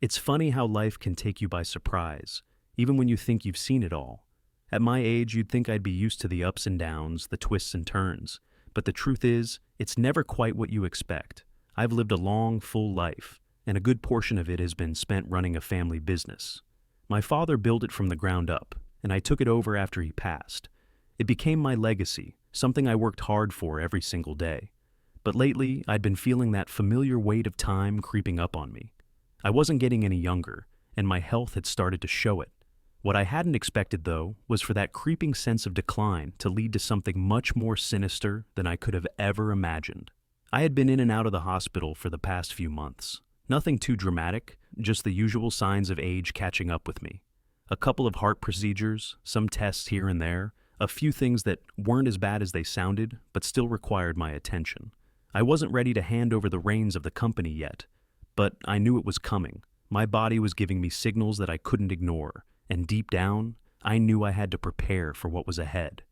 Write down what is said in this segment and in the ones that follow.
It's funny how life can take you by surprise, even when you think you've seen it all. At my age, you'd think I'd be used to the ups and downs, the twists and turns. But the truth is, it's never quite what you expect. I've lived a long, full life, and a good portion of it has been spent running a family business. My father built it from the ground up, and I took it over after he passed. It became my legacy, something I worked hard for every single day. But lately, I'd been feeling that familiar weight of time creeping up on me. I wasn't getting any younger, and my health had started to show it. What I hadn't expected, though, was for that creeping sense of decline to lead to something much more sinister than I could have ever imagined. I had been in and out of the hospital for the past few months. Nothing too dramatic, just the usual signs of age catching up with me. A couple of heart procedures, some tests here and there, a few things that weren't as bad as they sounded, but still required my attention. I wasn't ready to hand over the reins of the company yet, but I knew it was coming. My body was giving me signals that I couldn't ignore, and deep down, I knew I had to prepare for what was ahead.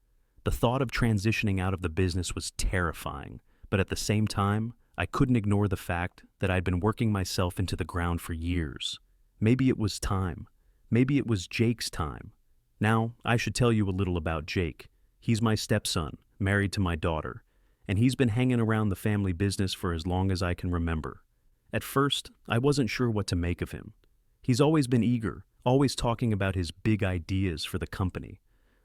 The thought of transitioning out of the business was terrifying, but at the same time, I couldn't ignore the fact that I'd been working myself into the ground for years. Maybe it was time. Maybe it was Jake's time. Now, I should tell you a little about Jake. He's my stepson, married to my daughter, and he's been hanging around the family business for as long as I can remember. At first, I wasn't sure what to make of him. He's always been eager, always talking about his big ideas for the company.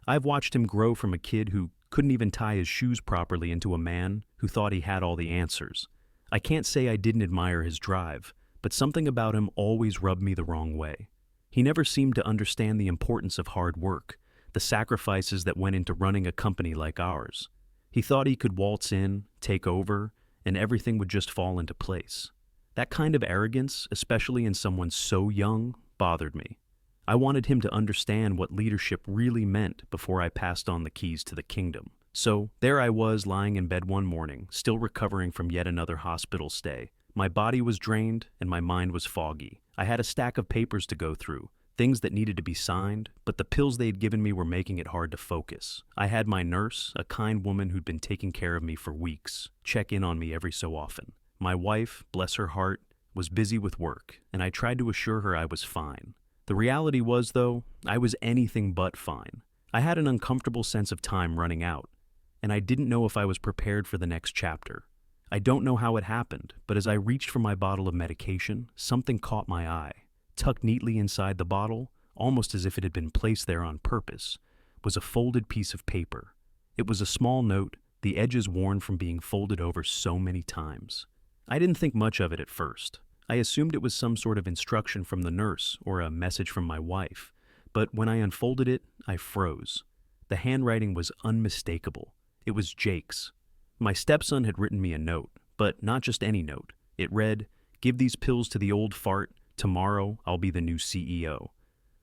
I've watched him grow from a kid who couldn't even tie his shoes properly into a man who thought he had all the answers. I can't say I didn't admire his drive, but something about him always rubbed me the wrong way. He never seemed to understand the importance of hard work, the sacrifices that went into running a company like ours. He thought he could waltz in, take over, and everything would just fall into place. That kind of arrogance, especially in someone so young, bothered me. I wanted him to understand what leadership really meant before I passed on the keys to the kingdom. So there I was lying in bed one morning, still recovering from yet another hospital stay. My body was drained and my mind was foggy. I had a stack of papers to go through, things that needed to be signed, but the pills they'd given me were making it hard to focus. I had my nurse, a kind woman who'd been taking care of me for weeks, check in on me every so often. My wife, bless her heart, was busy with work, and I tried to assure her I was fine. The reality was, though, I was anything but fine. I had an uncomfortable sense of time running out, and I didn't know if I was prepared for the next chapter. I don't know how it happened, but as I reached for my bottle of medication, something caught my eye. Tucked neatly inside the bottle, almost as if it had been placed there on purpose, was a folded piece of paper. It was a small note, the edges worn from being folded over so many times. I didn't think much of it at first. I assumed it was some sort of instruction from the nurse or a message from my wife, but when I unfolded it, I froze. The handwriting was unmistakable. It was Jake's. My stepson had written me a note, but not just any note. It read, "Give these pills to the old fart. Tomorrow, I'll be the new CEO."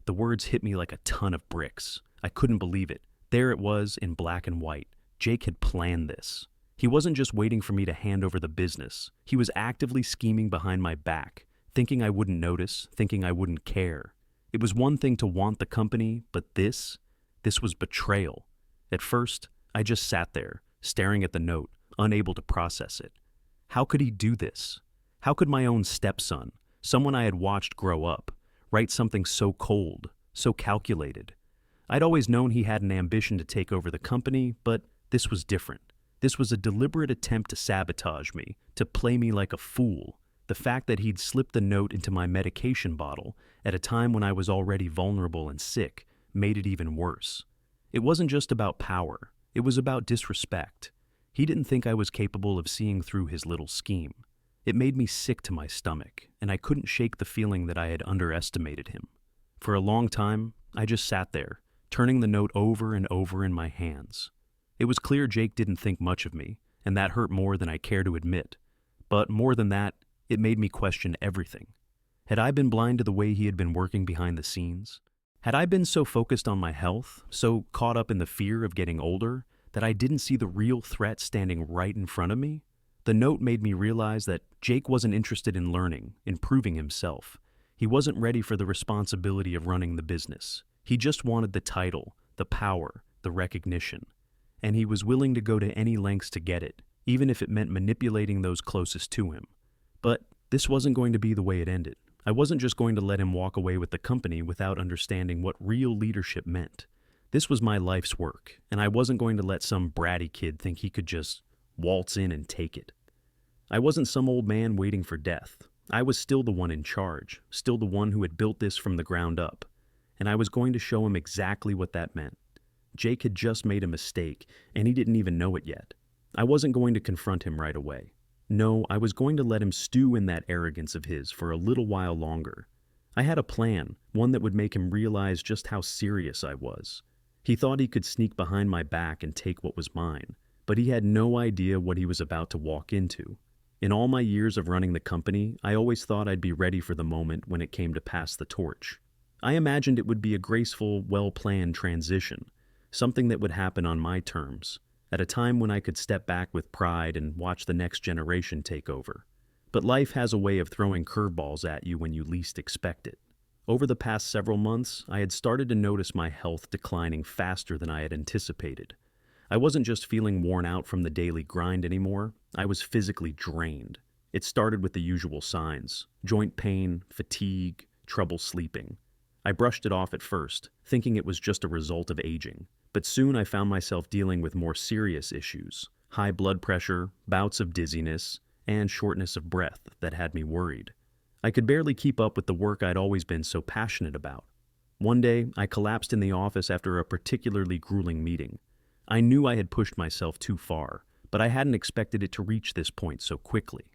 The words hit me like a ton of bricks. I couldn't believe it. There it was in black and white. Jake had planned this. He wasn't just waiting for me to hand over the business. He was actively scheming behind my back, thinking I wouldn't notice, thinking I wouldn't care. It was one thing to want the company, but this was betrayal. At first, I just sat there, staring at the note, unable to process it. How could he do this? How could my own stepson, someone I had watched grow up, write something so cold, so calculated? I'd always known he had an ambition to take over the company, but this was different. This was a deliberate attempt to sabotage me, to play me like a fool. The fact that he'd slipped the note into my medication bottle at a time when I was already vulnerable and sick made it even worse. It wasn't just about power. It was about disrespect. He didn't think I was capable of seeing through his little scheme. It made me sick to my stomach, and I couldn't shake the feeling that I had underestimated him. For a long time, I just sat there, turning the note over and over in my hands. It was clear Jake didn't think much of me, and that hurt more than I care to admit. But more than that, it made me question everything. Had I been blind to the way he had been working behind the scenes? Had I been so focused on my health, so caught up in the fear of getting older, that I didn't see the real threat standing right in front of me? The note made me realize that Jake wasn't interested in learning, in proving himself. He wasn't ready for the responsibility of running the business. He just wanted the title, the power, the recognition. And he was willing to go to any lengths to get it, even if it meant manipulating those closest to him. But this wasn't going to be the way it ended. I wasn't just going to let him walk away with the company without understanding what real leadership meant. This was my life's work, and I wasn't going to let some bratty kid think he could just waltz in and take it. I wasn't some old man waiting for death. I was still the one in charge, still the one who had built this from the ground up, and I was going to show him exactly what that meant. Jake had just made a mistake, and he didn't even know it yet. I wasn't going to confront him right away. No, I was going to let him stew in that arrogance of his for a little while longer. I had a plan, one that would make him realize just how serious I was. He thought he could sneak behind my back and take what was mine, but he had no idea what he was about to walk into. In all my years of running the company, I always thought I'd be ready for the moment when it came to pass the torch. I imagined it would be a graceful, well-planned transition, something that would happen on my terms, at a time when I could step back with pride and watch the next generation take over. But life has a way of throwing curveballs at you when you least expect it. Over the past several months, I had started to notice my health declining faster than I had anticipated. I wasn't just feeling worn out from the daily grind anymore, I was physically drained. It started with the usual signs: joint pain, fatigue, trouble sleeping. I brushed it off at first, thinking it was just a result of aging. But soon I found myself dealing with more serious issues: high blood pressure, bouts of dizziness, and shortness of breath that had me worried. I could barely keep up with the work I'd always been so passionate about. One day, I collapsed in the office after a particularly grueling meeting. I knew I had pushed myself too far, but I hadn't expected it to reach this point so quickly.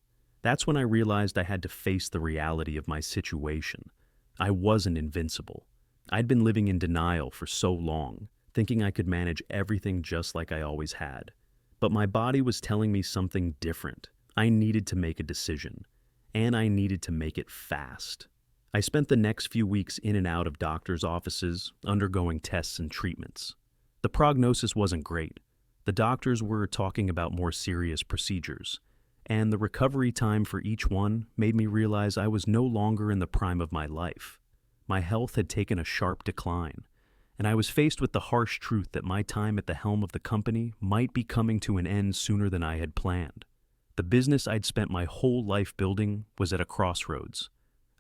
That's when I realized I had to face the reality of my situation. I wasn't invincible. I'd been living in denial for so long, thinking I could manage everything just like I always had. But my body was telling me something different. I needed to make a decision, and I needed to make it fast. I spent the next few weeks in and out of doctors' offices, undergoing tests and treatments. The prognosis wasn't great. The doctors were talking about more serious procedures, and the recovery time for each one made me realize I was no longer in the prime of my life. My health had taken a sharp decline, and I was faced with the harsh truth that my time at the helm of the company might be coming to an end sooner than I had planned. The business I'd spent my whole life building was at a crossroads.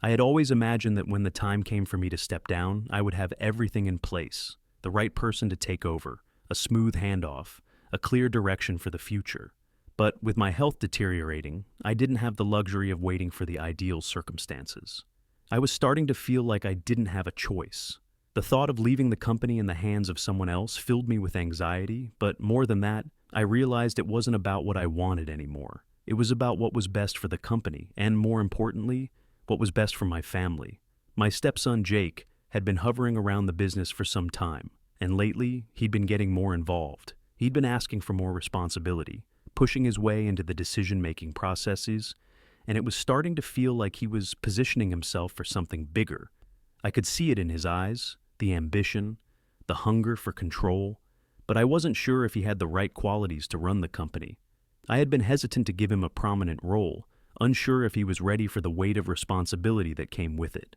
I had always imagined that when the time came for me to step down, I would have everything in place: the right person to take over, a smooth handoff, a clear direction for the future. But with my health deteriorating, I didn't have the luxury of waiting for the ideal circumstances. I was starting to feel like I didn't have a choice. The thought of leaving the company in the hands of someone else filled me with anxiety, but more than that, I realized it wasn't about what I wanted anymore. It was about what was best for the company, and more importantly, what was best for my family. My stepson, Jake, had been hovering around the business for some time, and lately, he'd been getting more involved. He'd been asking for more responsibility, pushing his way into the decision-making processes, and it was starting to feel like he was positioning himself for something bigger. I could see it in his eyes, the ambition, the hunger for control, but I wasn't sure if he had the right qualities to run the company. I had been hesitant to give him a prominent role, unsure if he was ready for the weight of responsibility that came with it.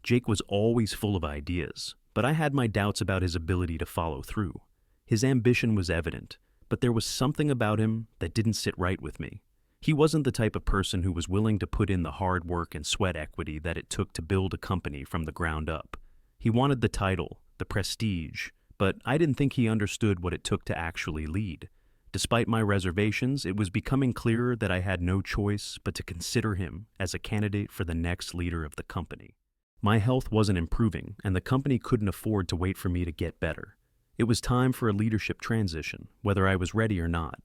Jake was always full of ideas, but I had my doubts about his ability to follow through. His ambition was evident, but there was something about him that didn't sit right with me. He wasn't the type of person who was willing to put in the hard work and sweat equity that it took to build a company from the ground up. He wanted the title, the prestige, but I didn't think he understood what it took to actually lead. Despite my reservations, it was becoming clearer that I had no choice but to consider him as a candidate for the next leader of the company. My health wasn't improving, and the company couldn't afford to wait for me to get better. It was time for a leadership transition, whether I was ready or not.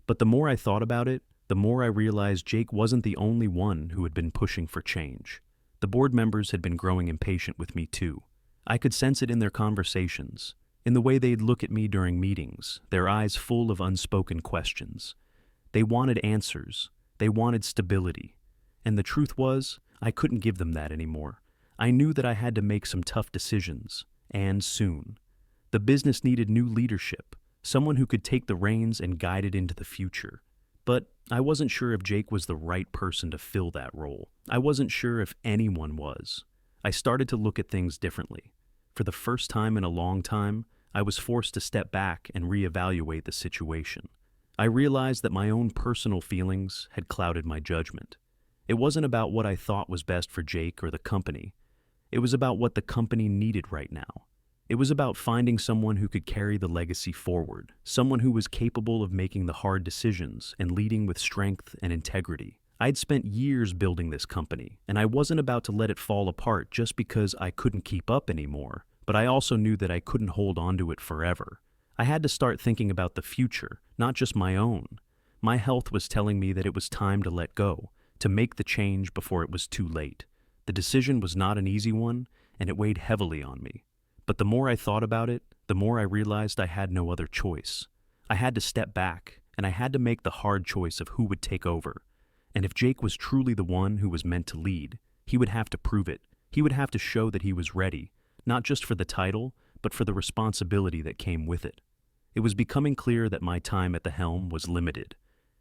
But the more I thought about it, the more I realized Jake wasn't the only one who had been pushing for change. The board members had been growing impatient with me too. I could sense it in their conversations, in the way they'd look at me during meetings, their eyes full of unspoken questions. They wanted answers. They wanted stability. And the truth was, I couldn't give them that anymore. I knew that I had to make some tough decisions, and soon. The business needed new leadership, someone who could take the reins and guide it into the future. But I wasn't sure if Jake was the right person to fill that role. I wasn't sure if anyone was. I started to look at things differently. For the first time in a long time, I was forced to step back and reevaluate the situation. I realized that my own personal feelings had clouded my judgment. It wasn't about what I thought was best for Jake or the company. It was about what the company needed right now. It was about finding someone who could carry the legacy forward, someone who was capable of making the hard decisions and leading with strength and integrity. I'd spent years building this company, and I wasn't about to let it fall apart just because I couldn't keep up anymore, but I also knew that I couldn't hold on to it forever. I had to start thinking about the future, not just my own. My health was telling me that it was time to let go, to make the change before it was too late. The decision was not an easy one, and it weighed heavily on me. But the more I thought about it, the more I realized I had no other choice. I had to step back, and I had to make the hard choice of who would take over. And if Jake was truly the one who was meant to lead, he would have to prove it. He would have to show that he was ready, not just for the title, but for the responsibility that came with it. It was becoming clear that my time at the helm was limited.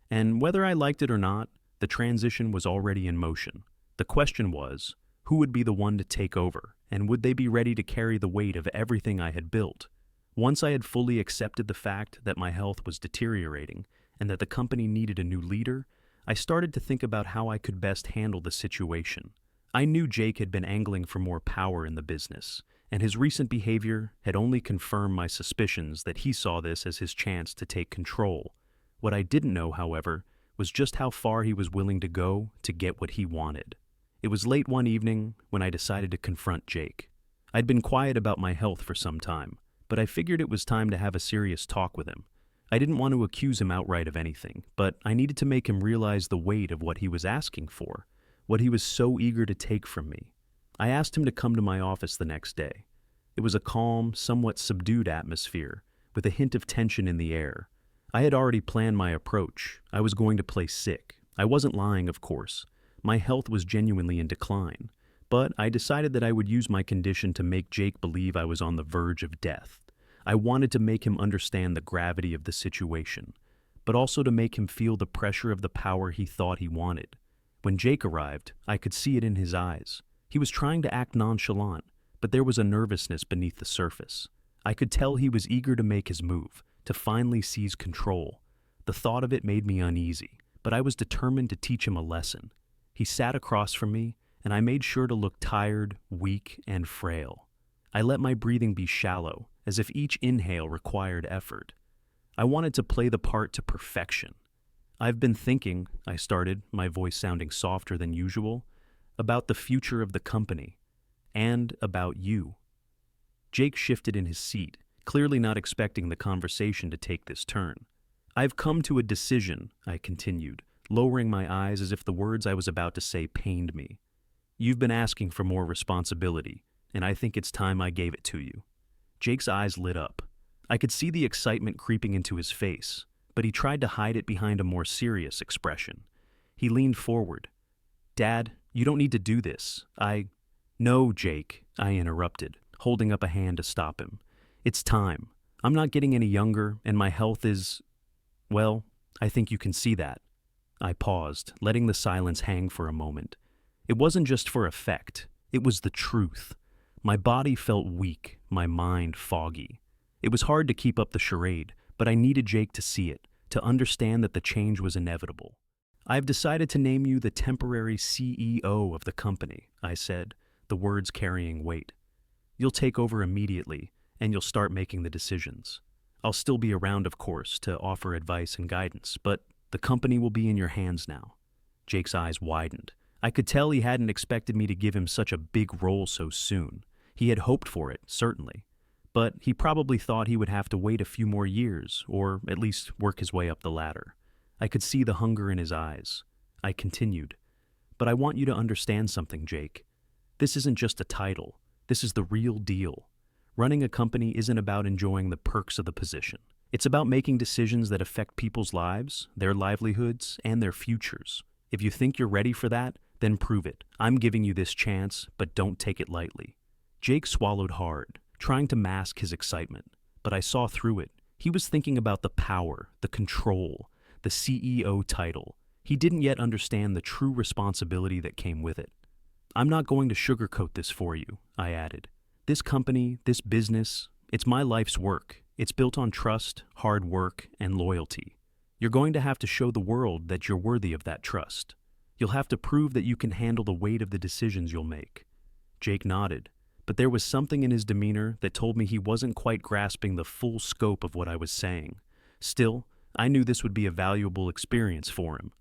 And whether I liked it or not, the transition was already in motion. The question was, who would be the one to take over, and would they be ready to carry the weight of everything I had built? Once I had fully accepted the fact that my health was deteriorating and that the company needed a new leader, I started to think about how I could best handle the situation. I knew Jake had been angling for more power in the business, and his recent behavior had only confirmed my suspicions that he saw this as his chance to take control. What I didn't know, however, was just how far he was willing to go to get what he wanted. It was late one evening when I decided to confront Jake. I'd been quiet about my health for some time, but I figured it was time to have a serious talk with him. I didn't want to accuse him outright of anything, but I needed to make him realize the weight of what he was asking for, what he was so eager to take from me. I asked him to come to my office the next day. It was a calm, somewhat subdued atmosphere, with a hint of tension in the air. I had already planned my approach. I was going to play sick. I wasn't lying, of course. My health was genuinely in decline, but I decided that I would use my condition to make Jake believe I was on the verge of death. I wanted to make him understand the gravity of the situation, but also to make him feel the pressure of the power he thought he wanted. When Jake arrived, I could see it in his eyes. He was trying to act nonchalant, but there was a nervousness beneath the surface. I could tell he was eager to make his move, to finally seize control. The thought of it made me uneasy, but I was determined to teach him a lesson. He sat across from me, and I made sure to look tired, weak, and frail. I let my breathing be shallow, as if each inhale required effort. I wanted to play the part to perfection. I've been thinking, I started, my voice sounding softer than usual, about the future of the company, and about you. Jake shifted in his seat, clearly not expecting the conversation to take this turn. I've come to a decision, I continued, lowering my eyes as if the words I was about to say pained me. You've been asking for more responsibility, and I think it's time I gave it to you. Jake's eyes lit up. I could see the excitement creeping into his face, but he tried to hide it behind a more serious expression. He leaned forward. Dad, you don't need to do this. No, Jake, I interrupted, holding up a hand to stop him. It's time. I'm not getting any younger, and my health is... Well, I think you can see that. I paused, letting the silence hang for a moment. It wasn't just for effect. It was the truth. My body felt weak, my mind foggy. It was hard to keep up the charade, but I needed Jake to see it, to understand that the change was inevitable. I've decided to name you the temporary CEO of the company, I said, the words carrying weight. You'll take over immediately, and you'll start making the decisions. I'll still be around, of course, to offer advice and guidance, but the company will be in your hands now. Jake's eyes widened. I could tell he hadn't expected me to give him such a big role so soon. He had hoped for it, certainly. But he probably thought he would have to wait a few more years, or at least work his way up the ladder. I could see the hunger in his eyes. I continued. But I want you to understand something, Jake. This isn't just a title. This is the real deal. Running a company isn't about enjoying the perks of the position. It's about making decisions that affect people's lives, their livelihoods, and their futures. If you think you're ready for that, then prove it. I'm giving you this chance, but don't take it lightly. Jake swallowed hard, trying to mask his excitement, but I saw through it. He was thinking about the power, the control, the CEO title. He didn't yet understand the true responsibility that came with it. I'm not going to sugarcoat this for you, I added. This company, this business, it's my life's work. It's built on trust, hard work, and loyalty. You're going to have to show the world that you're worthy of that trust. You'll have to prove that you can handle the weight of the decisions you'll make." Jake nodded, but there was something in his demeanor that told me he wasn't quite grasping the full scope of what I was saying. Still, I knew this would be a valuable experience for him.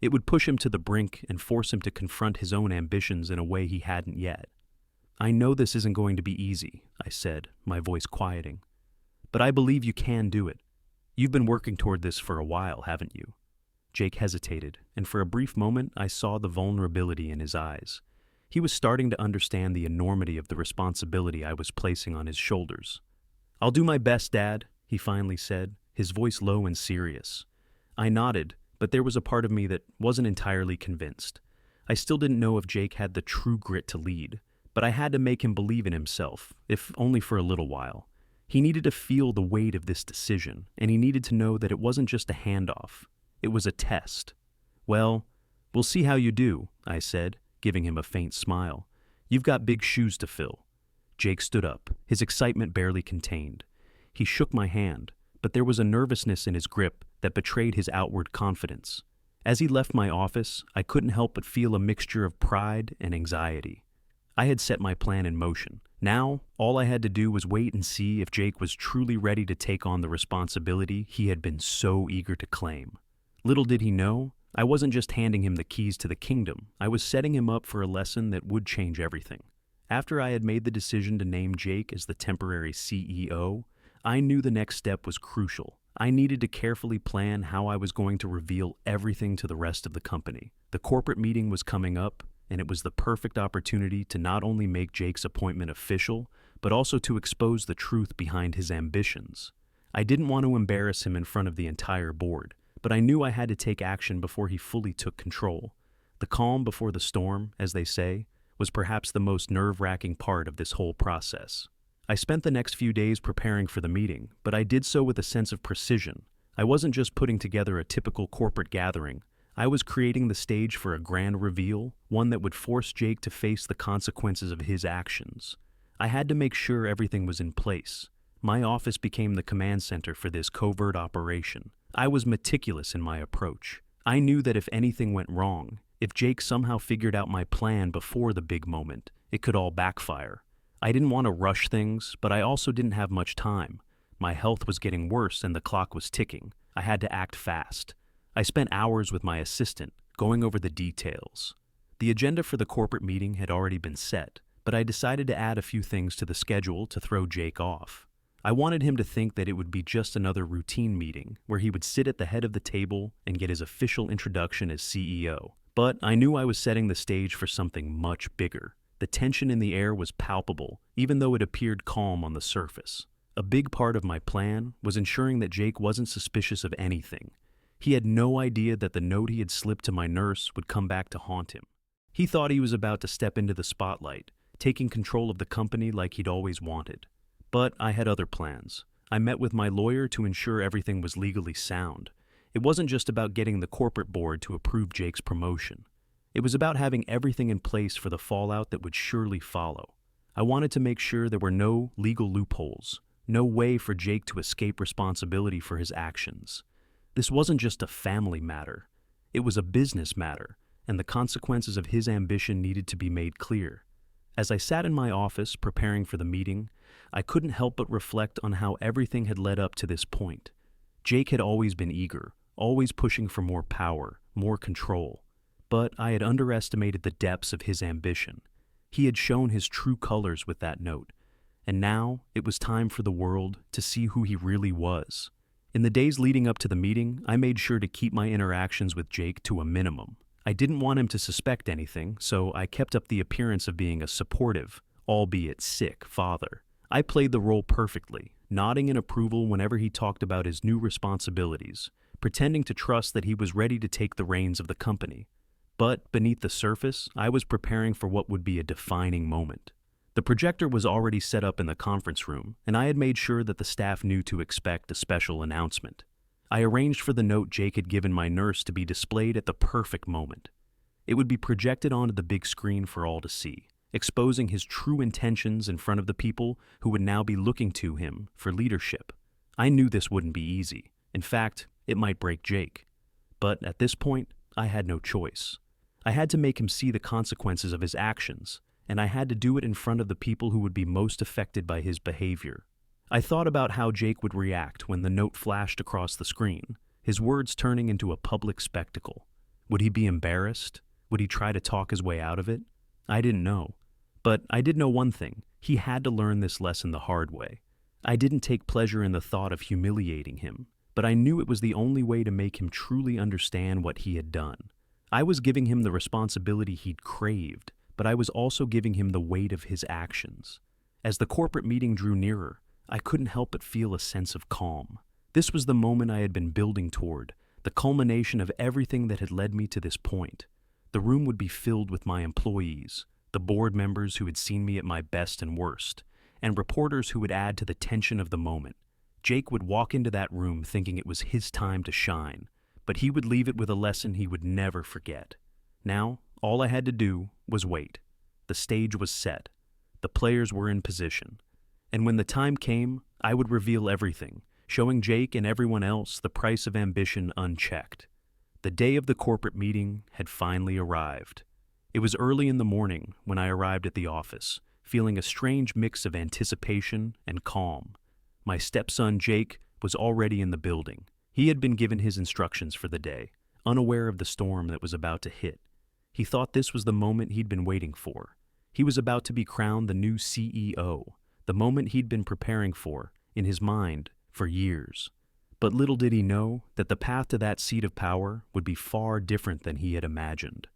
It would push him to the brink and force him to confront his own ambitions in a way he hadn't yet. "I know this isn't going to be easy," I said, my voice quieting. "But I believe you can do it. You've been working toward this for a while, haven't you?" Jake hesitated, and for a brief moment I saw the vulnerability in his eyes. He was starting to understand the enormity of the responsibility I was placing on his shoulders. "I'll do my best, Dad," he finally said, his voice low and serious. I nodded, but there was a part of me that wasn't entirely convinced. I still didn't know if Jake had the true grit to lead, but I had to make him believe in himself, if only for a little while. He needed to feel the weight of this decision, and he needed to know that it wasn't just a handoff. It was a test. "Well, we'll see how you do," I said, giving him a faint smile. "You've got big shoes to fill." Jake stood up, his excitement barely contained. He shook my hand, but there was a nervousness in his grip that betrayed his outward confidence. As he left my office, I couldn't help but feel a mixture of pride and anxiety. I had set my plan in motion. Now, all I had to do was wait and see if Jake was truly ready to take on the responsibility he had been so eager to claim. Little did he know, I wasn't just handing him the keys to the kingdom, I was setting him up for a lesson that would change everything. After I had made the decision to name Jake as the temporary CEO, I knew the next step was crucial. I needed to carefully plan how I was going to reveal everything to the rest of the company. The corporate meeting was coming up, and it was the perfect opportunity to not only make Jake's appointment official, but also to expose the truth behind his ambitions. I didn't want to embarrass him in front of the entire board, but I knew I had to take action before he fully took control. The calm before the storm, as they say, was perhaps the most nerve-wracking part of this whole process. I spent the next few days preparing for the meeting, but I did so with a sense of precision. I wasn't just putting together a typical corporate gathering. I was creating the stage for a grand reveal, one that would force Jake to face the consequences of his actions. I had to make sure everything was in place. My office became the command center for this covert operation. I was meticulous in my approach. I knew that if anything went wrong, if Jake somehow figured out my plan before the big moment, it could all backfire. I didn't want to rush things, but I also didn't have much time. My health was getting worse and the clock was ticking. I had to act fast. I spent hours with my assistant, going over the details. The agenda for the corporate meeting had already been set, but I decided to add a few things to the schedule to throw Jake off. I wanted him to think that it would be just another routine meeting, where he would sit at the head of the table and get his official introduction as CEO. But I knew I was setting the stage for something much bigger. The tension in the air was palpable, even though it appeared calm on the surface. A big part of my plan was ensuring that Jake wasn't suspicious of anything. He had no idea that the note he had slipped to my nurse would come back to haunt him. He thought he was about to step into the spotlight, taking control of the company like he'd always wanted. But I had other plans. I met with my lawyer to ensure everything was legally sound. It wasn't just about getting the corporate board to approve Jake's promotion. It was about having everything in place for the fallout that would surely follow. I wanted to make sure there were no legal loopholes, no way for Jake to escape responsibility for his actions. This wasn't just a family matter. It was a business matter, and the consequences of his ambition needed to be made clear. As I sat in my office preparing for the meeting, I couldn't help but reflect on how everything had led up to this point. Jake had always been eager, always pushing for more power, more control. But I had underestimated the depths of his ambition. He had shown his true colors with that note, and now it was time for the world to see who he really was. In the days leading up to the meeting, I made sure to keep my interactions with Jake to a minimum. I didn't want him to suspect anything, so I kept up the appearance of being a supportive, albeit sick, father. I played the role perfectly, nodding in approval whenever he talked about his new responsibilities, pretending to trust that he was ready to take the reins of the company. But beneath the surface, I was preparing for what would be a defining moment. The projector was already set up in the conference room, and I had made sure that the staff knew to expect a special announcement. I arranged for the note Jake had given my nurse to be displayed at the perfect moment. It would be projected onto the big screen for all to see, exposing his true intentions in front of the people who would now be looking to him for leadership. I knew this wouldn't be easy. In fact, it might break Jake. But at this point, I had no choice. I had to make him see the consequences of his actions, and I had to do it in front of the people who would be most affected by his behavior. I thought about how Jake would react when the note flashed across the screen, his words turning into a public spectacle. Would he be embarrassed? Would he try to talk his way out of it? I didn't know. But I did know one thing. He had to learn this lesson the hard way. I didn't take pleasure in the thought of humiliating him, but I knew it was the only way to make him truly understand what he had done. I was giving him the responsibility he'd craved, but I was also giving him the weight of his actions. As the corporate meeting drew nearer, I couldn't help but feel a sense of calm. This was the moment I had been building toward, the culmination of everything that had led me to this point. The room would be filled with my employees, the board members who had seen me at my best and worst, and reporters who would add to the tension of the moment. Jake would walk into that room thinking it was his time to shine, but he would leave it with a lesson he would never forget. Now, all I had to do was wait. The stage was set. The players were in position. And when the time came, I would reveal everything, showing Jake and everyone else the price of ambition unchecked. The day of the corporate meeting had finally arrived. It was early in the morning when I arrived at the office, feeling a strange mix of anticipation and calm. My stepson, Jake, was already in the building. He had been given his instructions for the day, unaware of the storm that was about to hit. He thought this was the moment he'd been waiting for. He was about to be crowned the new CEO, the moment he'd been preparing for, in his mind, for years. But little did he know that the path to that seat of power would be far different than he had imagined.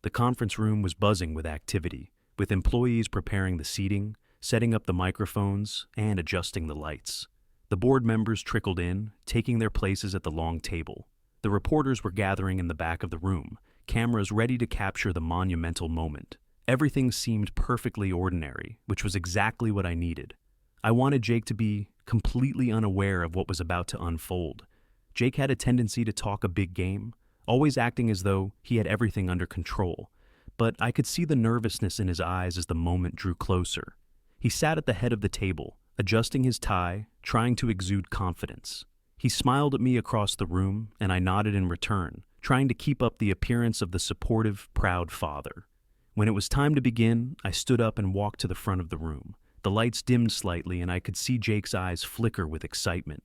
The conference room was buzzing with activity, with employees preparing the seating, setting up the microphones, and adjusting the lights. The board members trickled in, taking their places at the long table. The reporters were gathering in the back of the room, cameras ready to capture the monumental moment. Everything seemed perfectly ordinary, which was exactly what I needed. I wanted Jake to be completely unaware of what was about to unfold. Jake had a tendency to talk a big game, always acting as though he had everything under control, but I could see the nervousness in his eyes as the moment drew closer. He sat at the head of the table, adjusting his tie, trying to exude confidence. He smiled at me across the room, and I nodded in return, trying to keep up the appearance of the supportive, proud father. When it was time to begin, I stood up and walked to the front of the room. The lights dimmed slightly, and I could see Jake's eyes flicker with excitement.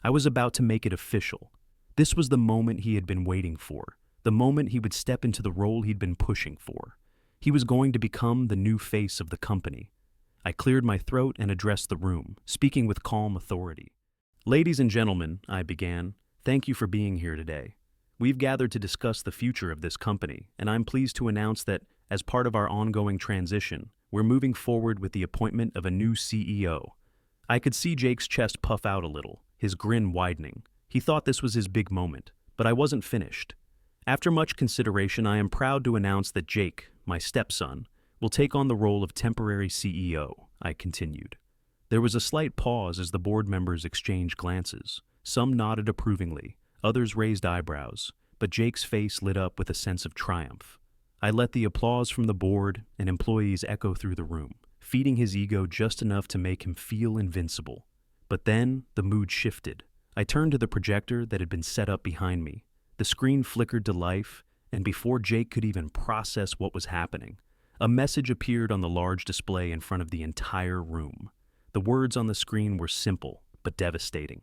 I was about to make it official. This was the moment he had been waiting for, the moment he would step into the role he'd been pushing for. He was going to become the new face of the company. I cleared my throat and addressed the room, speaking with calm authority. "Ladies and gentlemen," I began, "thank you for being here today. We've gathered to discuss the future of this company, and I'm pleased to announce that, as part of our ongoing transition, we're moving forward with the appointment of a new CEO." I could see Jake's chest puff out a little, his grin widening. He thought this was his big moment, but I wasn't finished. After much consideration, I am proud to announce that Jake, my stepson, will take on the role of temporary CEO, I continued. There was a slight pause as the board members exchanged glances. Some nodded approvingly, others raised eyebrows, but Jake's face lit up with a sense of triumph. I let the applause from the board and employees echo through the room, feeding his ego just enough to make him feel invincible. But then the mood shifted. I turned to the projector that had been set up behind me. The screen flickered to life, and before Jake could even process what was happening, a message appeared on the large display in front of the entire room. The words on the screen were simple, but devastating.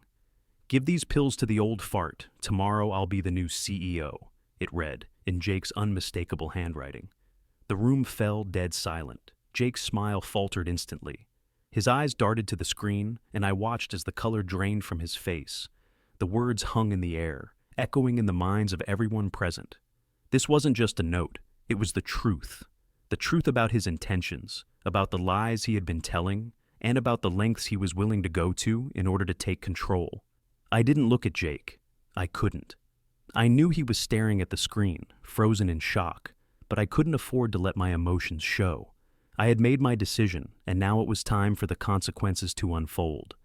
"Give these pills to the old fart. Tomorrow I'll be the new CEO," it read, in Jake's unmistakable handwriting. The room fell dead silent. Jake's smile faltered instantly. His eyes darted to the screen, and I watched as the color drained from his face. The words hung in the air, echoing in the minds of everyone present. This wasn't just a note, it was the truth. The truth about his intentions, about the lies he had been telling, and about the lengths he was willing to go to in order to take control. I didn't look at Jake. I couldn't. I knew he was staring at the screen, frozen in shock, but I couldn't afford to let my emotions show. I had made my decision, and now it was time for the consequences to unfold.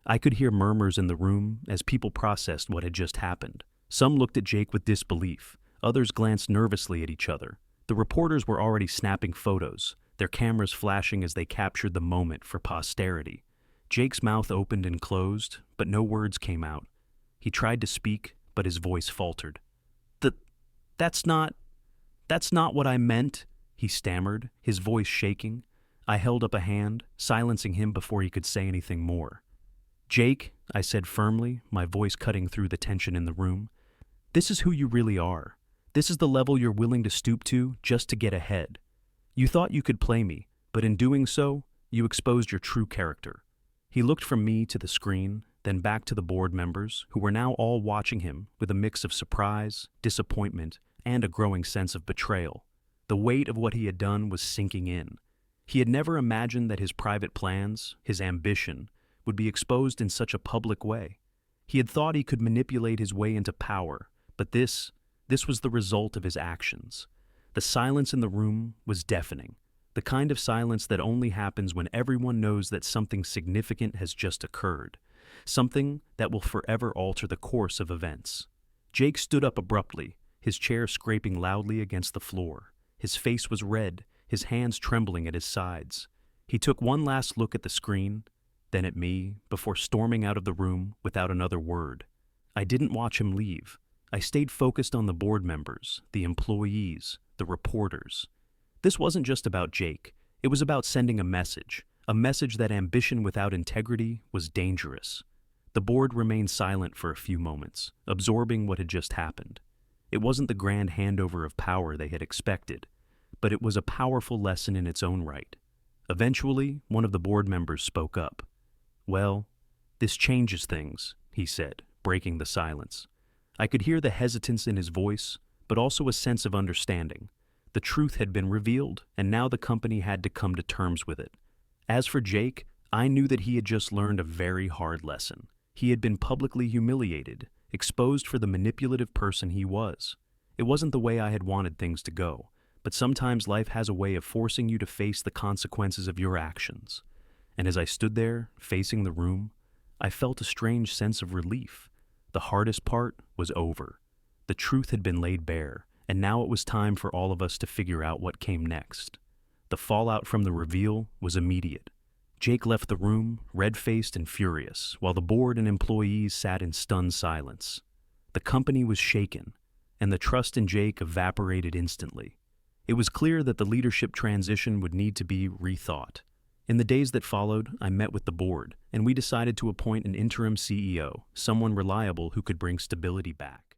I could hear murmurs in the room as people processed what had just happened. Some looked at Jake with disbelief, others glanced nervously at each other. The reporters were already snapping photos, their cameras flashing as they captured the moment for posterity. Jake's mouth opened and closed, but no words came out. He tried to speak, but his voice faltered. That's not... "That's not what I meant," he stammered, his voice shaking. I held up a hand, silencing him before he could say anything more. "Jake," I said firmly, my voice cutting through the tension in the room, "this is who you really are. This is the level you're willing to stoop to just to get ahead. You thought you could play me, but in doing so, you exposed your true character." He looked from me to the screen, then back to the board members, who were now all watching him with a mix of surprise, disappointment, and a growing sense of betrayal. The weight of what he had done was sinking in. He had never imagined that his private plans, his ambition, would be exposed in such a public way. He had thought he could manipulate his way into power, but this was the result of his actions. The silence in the room was deafening, the kind of silence that only happens when everyone knows that something significant has just occurred, something that will forever alter the course of events. Jake stood up abruptly, his chair scraping loudly against the floor. His face was red, his hands trembling at his sides. He took one last look at the screen, then at me, before storming out of the room without another word. I didn't watch him leave. I stayed focused on the board members, the employees, the reporters. This wasn't just about Jake. It was about sending a message that ambition without integrity was dangerous. The board remained silent for a few moments, absorbing what had just happened. It wasn't the grand handover of power they had expected, but it was a powerful lesson in its own right. Eventually, one of the board members spoke up. "Well, this changes things," he said, breaking the silence. I could hear the hesitance in his voice, but also a sense of understanding. The truth had been revealed, and now the company had to come to terms with it. As for Jake, I knew that he had just learned a very hard lesson. He had been publicly humiliated, exposed for the manipulative person he was. It wasn't the way I had wanted things to go, but sometimes life has a way of forcing you to face the consequences of your actions. And as I stood there, facing the room, I felt a strange sense of relief. The hardest part was over. The truth had been laid bare, and now it was time for all of us to figure out what came next. The fallout from the reveal was immediate. Jake left the room, red-faced and furious, while the board and employees sat in stunned silence. The company was shaken, and the trust in Jake evaporated instantly. It was clear that the leadership transition would need to be rethought. In the days that followed, I met with the board, and we decided to appoint an interim CEO, someone reliable who could bring stability back.